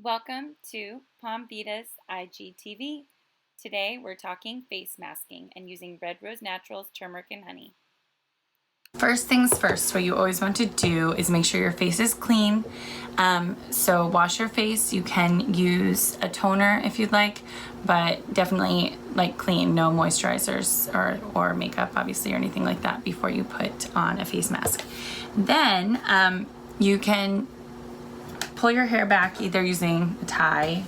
Welcome to Palmvita's IGTV. Today we're talking face masking and using Red Rose Naturals turmeric and honey. First things first, what you always want to do is make sure your face is clean. So wash your face. You can use a toner if you'd like, but definitely like clean, no moisturizers or makeup obviously or anything like that before you put on a face mask. Then you can pull your hair back either using a tie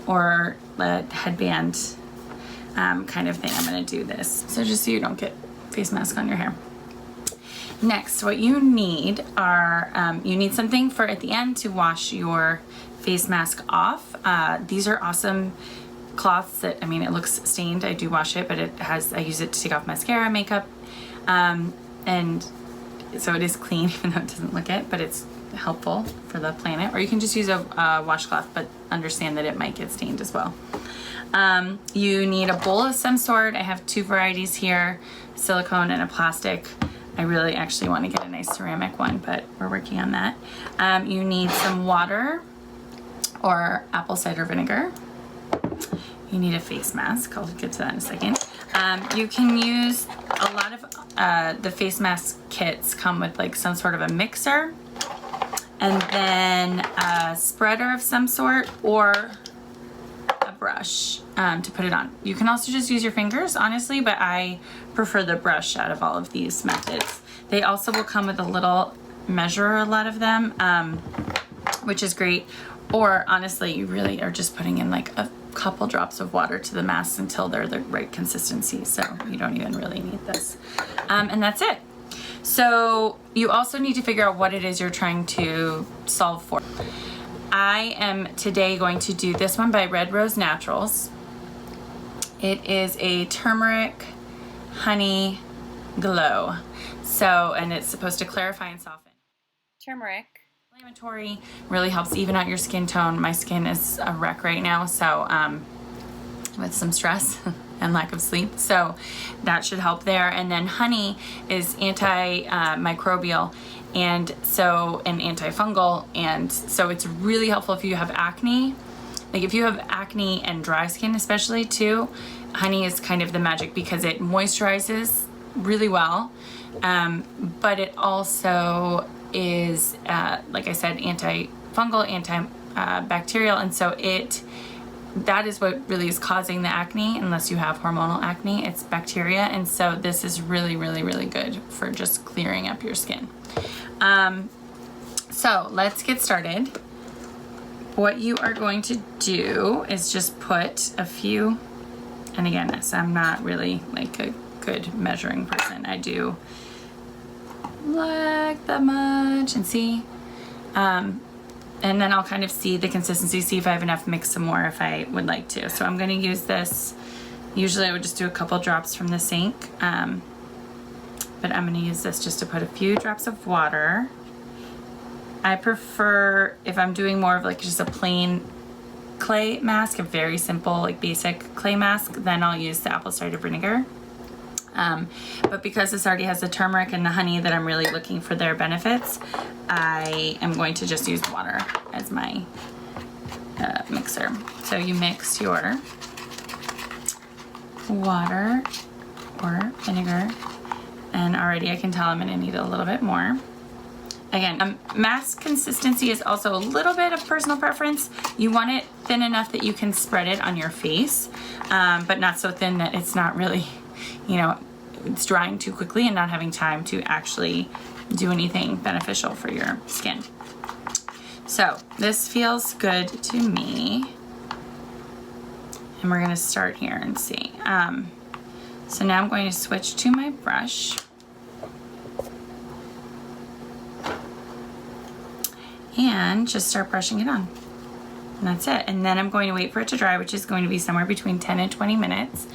or a headband kind of thing. I'm going to do this so just so you don't get face mask on your hair. Next, what you need are, you need something for at the end to wash your face mask off. These are awesome cloths that, it looks stained. I do wash it, but I use it to take off mascara, makeup, and so it is clean even though it doesn't look it, but it's helpful for the planet. Or you can just use a washcloth, but understand that it might get stained as well. You need a bowl of some sort. I have two varieties here, silicone and a plastic. I really actually want to get a nice ceramic one, but we're working on that. You need some water or apple cider vinegar. You need a face mask. I'll get to that in a second. You can use a lot of the face mask kits come with like some sort of a mixer and then a spreader of some sort or a brush to put it on. You can also just use your fingers, honestly, but I prefer the brush out of all of these methods. They also will come with a little measurer, a lot of them, which is great. Or honestly, you really are just putting in like a couple drops of water to the mask until they're the right consistency. So you don't even really need this. And that's it. So you also need to figure out what it is you're trying to solve for. I am today going to do this one by Red Rose Naturals. It is a turmeric honey glow. So, and it's supposed to clarify and soften. Turmeric, Inflammatory, really helps even out your skin tone. My skin is a wreck right now, so with some stress and lack of sleep, so that should help there. And then honey is antimicrobial and antifungal, and so it's really helpful if you have acne. Like if you have acne and dry skin especially too, honey is kind of the magic because it moisturizes really well, but it also is, like I said, antifungal, antibacterial, and so that is what really is causing the acne. Unless you have hormonal acne, it's bacteria, and so this is really, really, really good for just clearing up your skin. So let's get started. What you are going to do is just put a few, and again, so I'm not really like a good measuring person. I do like that much and see. And then I'll kind of see the consistency, see if I have enough, mix some more if I would like to. So I'm going to use this. Usually I would just do a couple drops from the sink, but I'm going to use this just to put a few drops of water. I prefer, if I'm doing more of like just a plain clay mask, a very simple like basic clay mask, then I'll use the apple cider vinegar. But because this already has the turmeric and the honey that I'm really looking for their benefits, I am going to just use water as my mixer. So you mix your water or vinegar, and already I can tell I'm going to need a little bit more. Again, mask consistency is also a little bit of personal preference. You want it thin enough that you can spread it on your face, but not so thin that it's not really, it's drying too quickly and not having time to actually do anything beneficial for your skin. So this feels good to me. And we're gonna start here and see. So now I'm going to switch to my brush. And just start brushing it on. And that's it. And then I'm going to wait for it to dry, which is going to be somewhere between 10 and 20 minutes.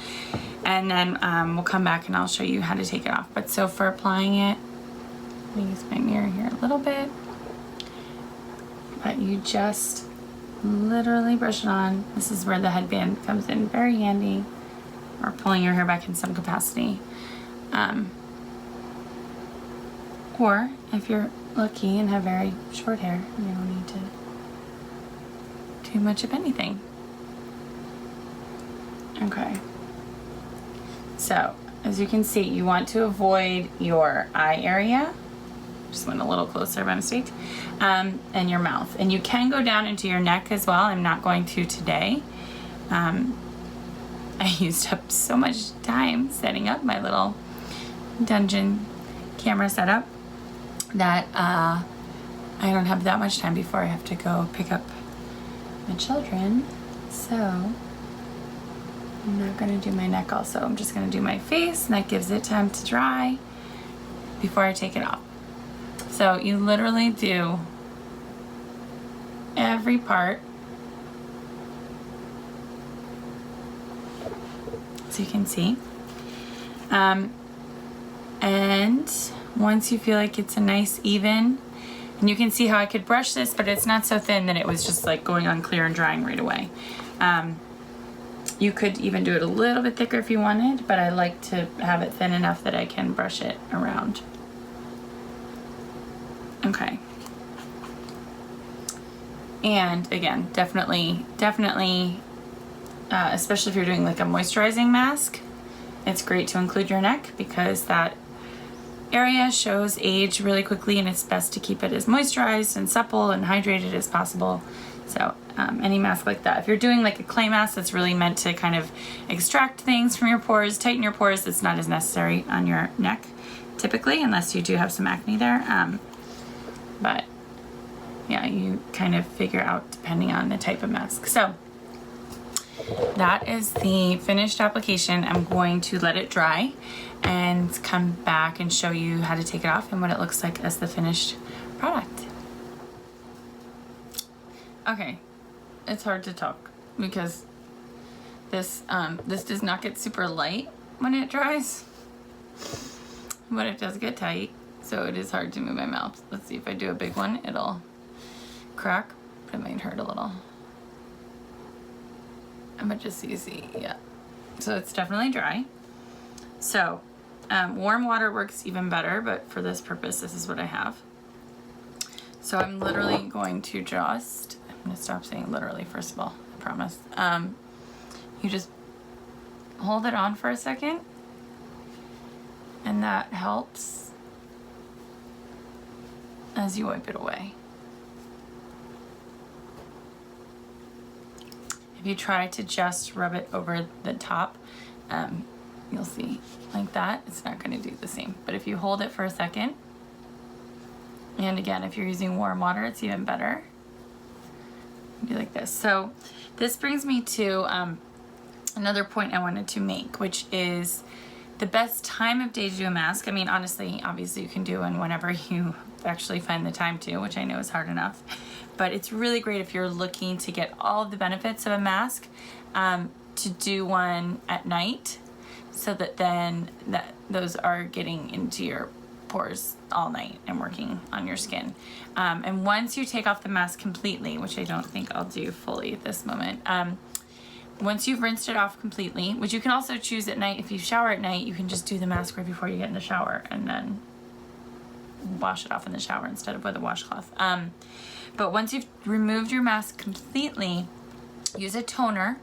And then we'll come back and I'll show you how to take it off. But so for applying it, let me use my mirror here a little bit. But you just literally brush it on. This is where the headband comes in very handy, or pulling your hair back in some capacity. Or if you're lucky and have very short hair, you don't need to do much of anything. Okay. So, as you can see, you want to avoid your eye area. Just went a little closer by mistake. And your mouth. And you can go down into your neck as well. I'm not going to today. I used up so much time setting up my little dungeon camera setup that I don't have that much time before I have to go pick up my children. So I'm not going to do my neck also. I'm just going to do my face, and that gives it time to dry before I take it off. So you literally do every part. So you can see. And once you feel like it's a nice even, and you can see how I could brush this, but it's not so thin that it was just like going on clear and drying right away. You could even do it a little bit thicker if you wanted, but I like to have it thin enough that I can brush it around. Okay. And again, definitely, especially if you're doing like a moisturizing mask, it's great to include your neck because that area shows age really quickly, and it's best to keep it as moisturized and supple and hydrated as possible. So any mask like that. If you're doing like a clay mask that's really meant to kind of extract things from your pores, tighten your pores, it's not as necessary on your neck typically, unless you do have some acne there. But yeah, you kind of figure out depending on the type of mask. So that is the finished application. I'm going to let it dry and come back and show you how to take it off and what it looks like as the finished product. Okay, it's hard to talk because this does not get super light when it dries, but it does get tight, so it is hard to move my mouth. Let's see, if I do a big one, it'll crack, but it might hurt a little. But just so you see, yeah. So it's definitely dry. So warm water works even better, but for this purpose, this is what I have. So I'm literally going to just, I'm gonna stop saying literally first of all, I promise. You just hold it on for a second, and that helps as you wipe it away. If you try to just rub it over the top, you'll see like that, it's not going to do the same. But if you hold it for a second, and again, if you're using warm water, it's even better. Do like this. So this brings me to another point I wanted to make, which is the best time of day to do a mask. I mean, honestly, obviously you can do one whenever you actually find the time to, which I know is hard enough. But it's really great if you're looking to get all of the benefits of a mask, to do one at night, so that then those are getting into your pores all night and working on your skin. And once you take off the mask completely, which I don't think I'll do fully at this moment, once you've rinsed it off completely, which you can also choose at night, if you shower at night, you can just do the mask right before you get in the shower and then wash it off in the shower instead of with a washcloth. But once you've removed your mask completely, use a toner,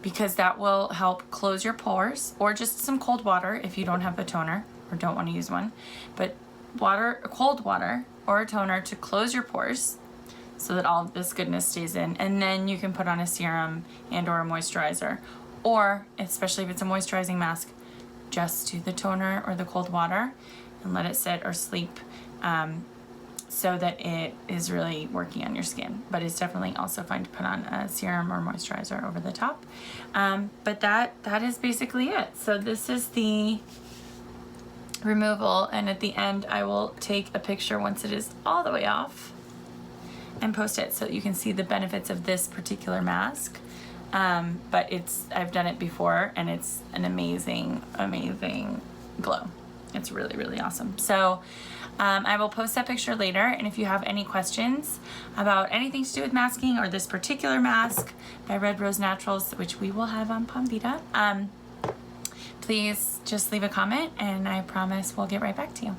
because that will help close your pores, or just some cold water if you don't have a toner or don't want to use one. But cold water or a toner to close your pores so that all of this goodness stays in, and then you can put on a serum and or a moisturizer. Or, especially if it's a moisturizing mask, just do the toner or the cold water and let it sit or sleep, so that it is really working on your skin. But it's definitely also fine to put on a serum or moisturizer over the top. But that is basically it. So this is the removal, and at the end I will take a picture once it is all the way off and post it so that you can see the benefits of this particular mask. But I've done it before, and it's an amazing, amazing glow. It's really, really awesome. So I will post that picture later, and if you have any questions about anything to do with masking or this particular mask by Red Rose Naturals, which we will have on Palmvita, please just leave a comment, and I promise we'll get right back to you.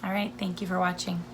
All right, thank you for watching.